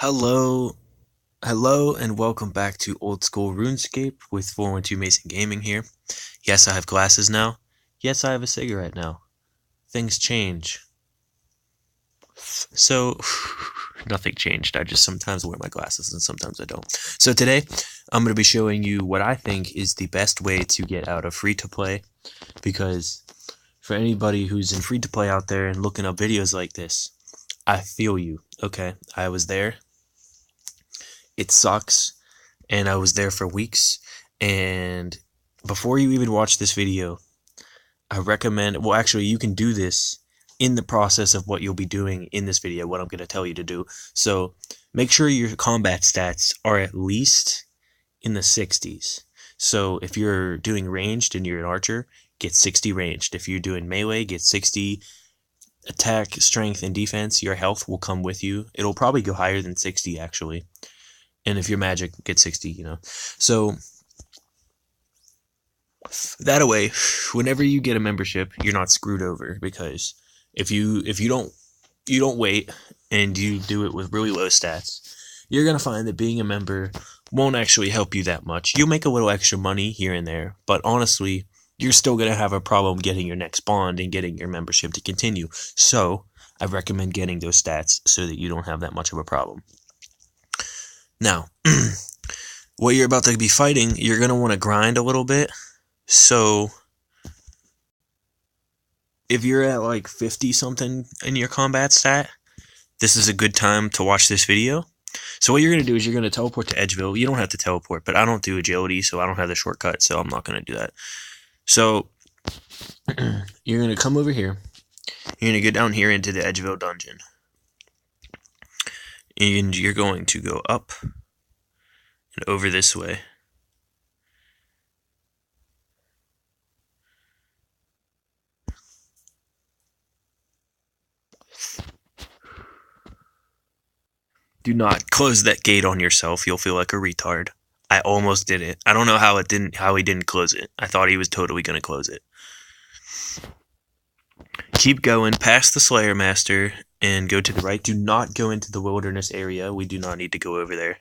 Hello, hello, and welcome back to Old School RuneScape with 412 Mason Gaming here. Yes, I have glasses now. Yes, I have a cigarette now. Things change. So, nothing changed. I just sometimes wear my glasses and sometimes I don't. So today, I'm going to be showing you what I think is the best way to get out of free-to-play. Because for anybody who's in free-to-play out there and looking up videos like this, I feel you, okay? I was there. It sucks. And I was there for weeks. And before you even watch this video, I recommend, well, actually, you can do this in the process of what you'll be doing in this video, what I'm going to tell you to do. So make sure your combat stats are at least in the 60s. So if you're doing ranged and you're an archer, get 60 ranged. If you're doing melee, get 60 attack, strength, and defense. Your health will come with you. It'll probably go higher than 60, actually. And if you're magic, get 60, So that way, whenever you get a membership, you're not screwed over, because if you don't wait and you do it with really low stats, you're going to find that being a member won't actually help you that much. You'll make a little extra money here and there, but honestly, you're still going to have a problem getting your next bond and getting your membership to continue. So I recommend getting those stats so that you don't have that much of a problem. Now, what you're about to be fighting, you're going to want to grind a little bit. So if you're at like 50 something in your combat stat, this is a good time to watch this video. So what you're going to do is you're going to teleport to Edgeville. You don't have to teleport, but I don't do agility, so I don't have the shortcut, so I'm not going to do that. So you're going to come over here. You're going to go down here into the Edgeville dungeon. And you're going to go up and over this way. Do not close that gate on yourself. You'll feel like a retard. I almost did it. I don't know how he didn't close it. I thought he was totally going to close it. Keep going past the Slayer Master and go to the right. Do not go into the wilderness area. We do not need to go over there.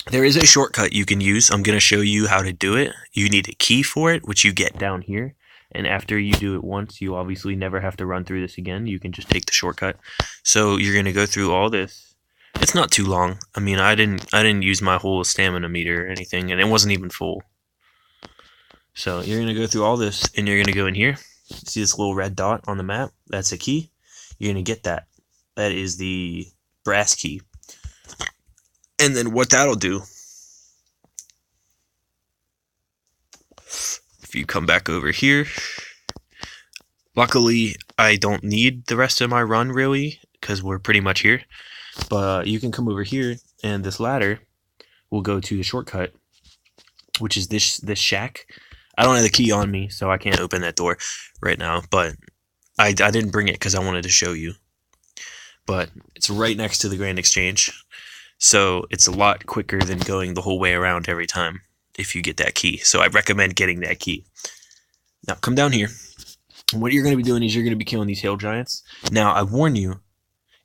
There is a shortcut you can use. I'm going to show you how to do it. You need a key for it, which you get down here. And after you do it once, you obviously never have to run through this again. You can just take the shortcut. So you're going to go through all this. It's not too long. I mean, I didn't use my whole stamina meter or anything, and it wasn't even full. So you're going to go through all this, and you're going to go in here. See this little red dot on the map? That's a key. You're going to get that. That is the brass key. And then what that'll do, if you come back over here, luckily I don't need the rest of my run really, because we're pretty much here. But you can come over here, and this ladder will go to the shortcut, which is this shack. I don't have the key on me, so I can't open that door right now, but I didn't bring it because I wanted to show you. But it's right next to the Grand Exchange, so it's a lot quicker than going the whole way around every time if you get that key. So I recommend getting that key. Now come down here. What you're going to be doing is you're going to be killing these hill giants. Now I warn you,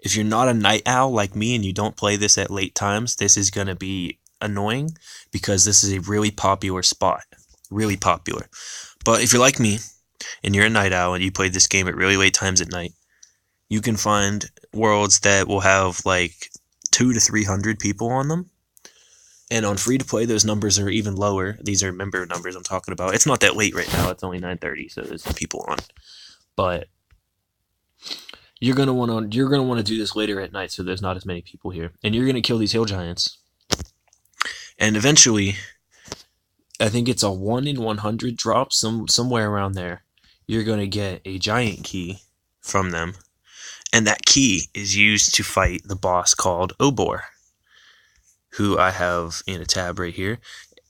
if you're not a night owl like me and you don't play this at late times, this is going to be annoying because this is a really popular spot. Really popular. But if you're like me and you're a night owl and you play this game at really late times at night, you can find worlds that will have like 200 to 300 people on them. And on free to play, those numbers are even lower. These are member numbers I'm talking about. It's not that late right now. It's only 9:30, so there's some people on. But you're gonna want to do this later at night, so there's not as many people here. And you're gonna kill these hill giants. And eventually, I think it's a 1 in 100 drop, somewhere around there. You're gonna get a giant key from them. And that key is used to fight the boss called Obor, who I have in a tab right here.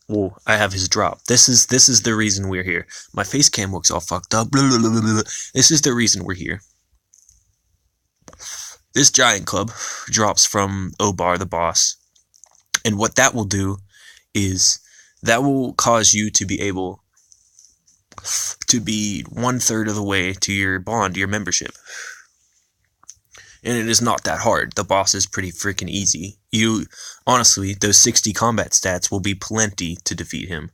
Well, I have his drop. This is the reason we're here. My face cam looks all fucked up. Blah, blah, blah, blah. This is the reason we're here. This giant club drops from Obor, the boss. And what that will do is that will cause you to be able to be 1/3 of the way to your bond, your membership. and it is not that hard. The boss is pretty freaking easy. Honestly, those 60 combat stats will be plenty to defeat him.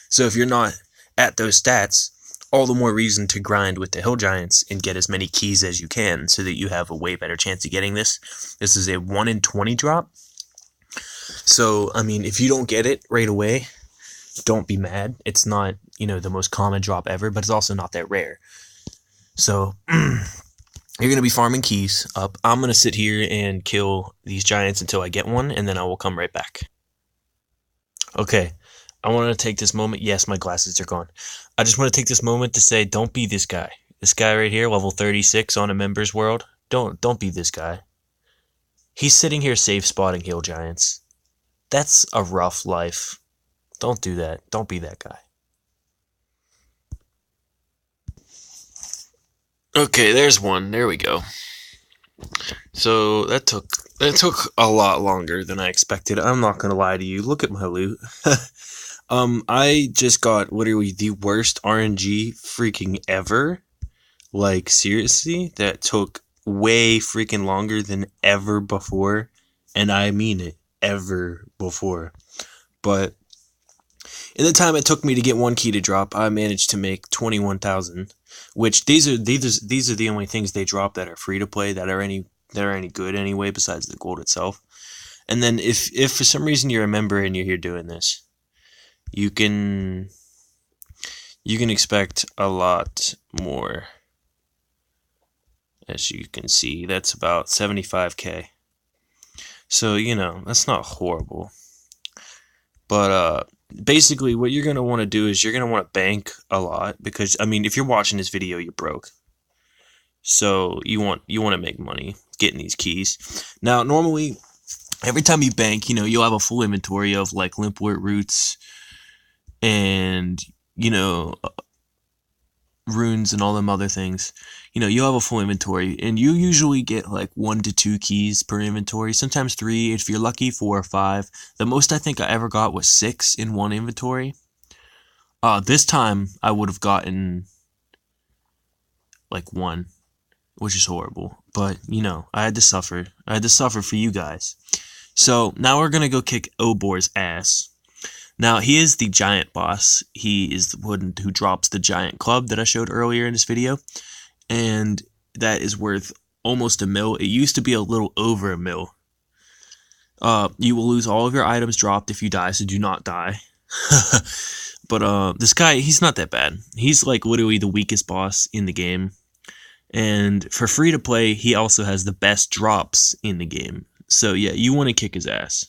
So if you're not at those stats, all the more reason to grind with the hill giants and get as many keys as you can so that you have a way better chance of getting this. This is a 1 in 20 drop. So, I mean, if you don't get it right away, don't be mad. It's not, the most common drop ever, but it's also not that rare. So, you're going to be farming keys up. I'm going to sit here and kill these giants until I get one, and then I will come right back. Okay, I want to take this moment. Yes, my glasses are gone. I just want to take this moment to say, don't be this guy. This guy right here, level 36 on a member's world. Don't be this guy. He's sitting here safe spotting hill giants. That's a rough life. Don't do that. Don't be that guy. Okay, there's one. There we go. So that took a lot longer than I expected. I'm not gonna lie to you. Look at my loot. I just got literally the worst RNG freaking ever. Like, seriously, that took way freaking longer than ever before, and I mean it, ever before. But in the time it took me to get one key to drop, I managed to make 21,000. Which these are the only things they drop that are free to play that are any good anyway, besides the gold itself. And then if for some reason you're a member and you're here doing this, you can expect a lot more. As you can see, that's about 75k. So, that's not horrible. But basically, what you're going to want to do is you're going to want to bank a lot, because, I mean, if you're watching this video, you're broke. So you want to make money getting these keys. Now, normally, every time you bank, you'll have a full inventory of, like, limpwort roots and, runes and all them other things. You'll have a full inventory, and you usually get like 1 to 2 keys per inventory, sometimes 3, if you're lucky, 4 or 5. The most I think I ever got was 6 in one inventory. This time I would have gotten like 1, which is horrible, but I had to suffer for you guys. So now we're gonna go kick Obor's ass. Now, he is the giant boss. He is the one who drops the giant club that I showed earlier in this video. And that is worth almost $1 mil. It used to be a little over $1 mil. You will lose all of your items dropped if you die, so do not die. But this guy, he's not that bad. He's like literally the weakest boss in the game. And for free to play, he also has the best drops in the game. So yeah, you want to kick his ass.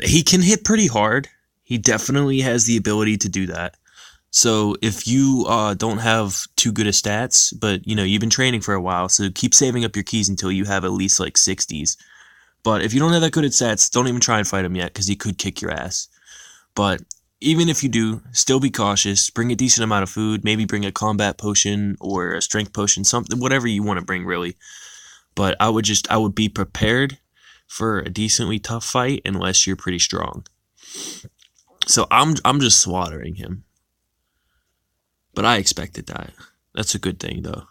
He can hit pretty hard. He definitely has the ability to do that. So if you don't have too good of stats, but you've been training for a while, so keep saving up your keys until you have at least like 60s. But if you don't have that good at stats, don't even try and fight him yet, because he could kick your ass. But even if you do, still be cautious. Bring a decent amount of food. Maybe bring a combat potion or a strength potion, something, whatever you want to bring, really. But I would be prepared for a decently tough fight unless you're pretty strong. So I'm just slaughtering him. But I expected that. That's a good thing, though.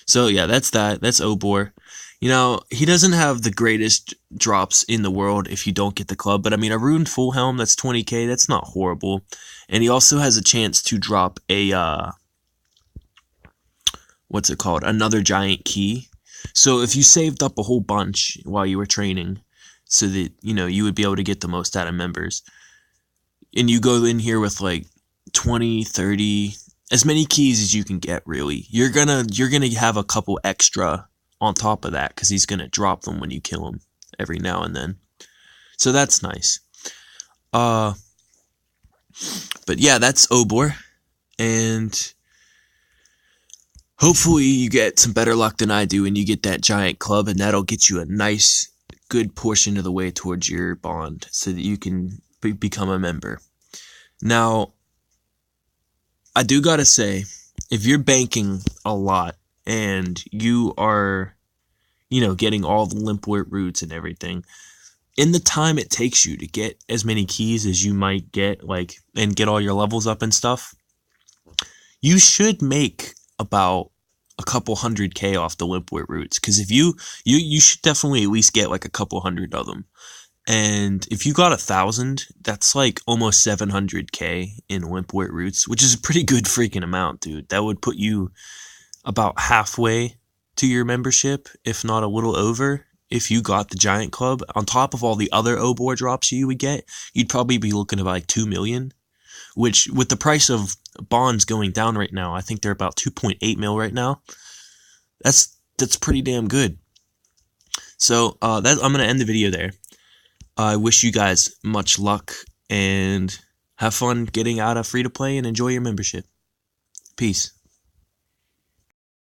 So yeah, that's that. That's Obor. He doesn't have the greatest drops in the world if you don't get the club. But I mean, a ruined full helm, that's 20k. That's not horrible. And he also has a chance to drop a, what's it called? Another giant key. So if you saved up a whole bunch while you were training so that, you would be able to get the most out of members, and you go in here with like 20, 30, as many keys as you can get, really, you're gonna have a couple extra on top of that, because he's gonna drop them when you kill him every now and then. So that's nice. But yeah, that's Obor, and hopefully you get some better luck than I do and you get that giant club, and that'll get you a nice, good portion of the way towards your bond so that you can become a member. Now, I do gotta say, if you're banking a lot and you are, getting all the limpwort roots and everything, in the time it takes you to get as many keys as you might get, and get all your levels up and stuff, you should make about a couple 100K off the Limpwort roots, because if you should definitely at least get like a couple hundred of them. And if you got 1,000, that's like almost 700K in Limpwort roots, which is a pretty good freaking amount, dude. That would put you about halfway to your membership, if not a little over. If you got the giant club on top of all the other Obor drops you would get, you'd probably be looking at like 2 million, which with the price of bonds going down right now, I think they're about 2.8 mil right now. That's pretty damn good. So I'm gonna end the video there. I wish you guys much luck and have fun getting out of free to play and enjoy your membership. Peace.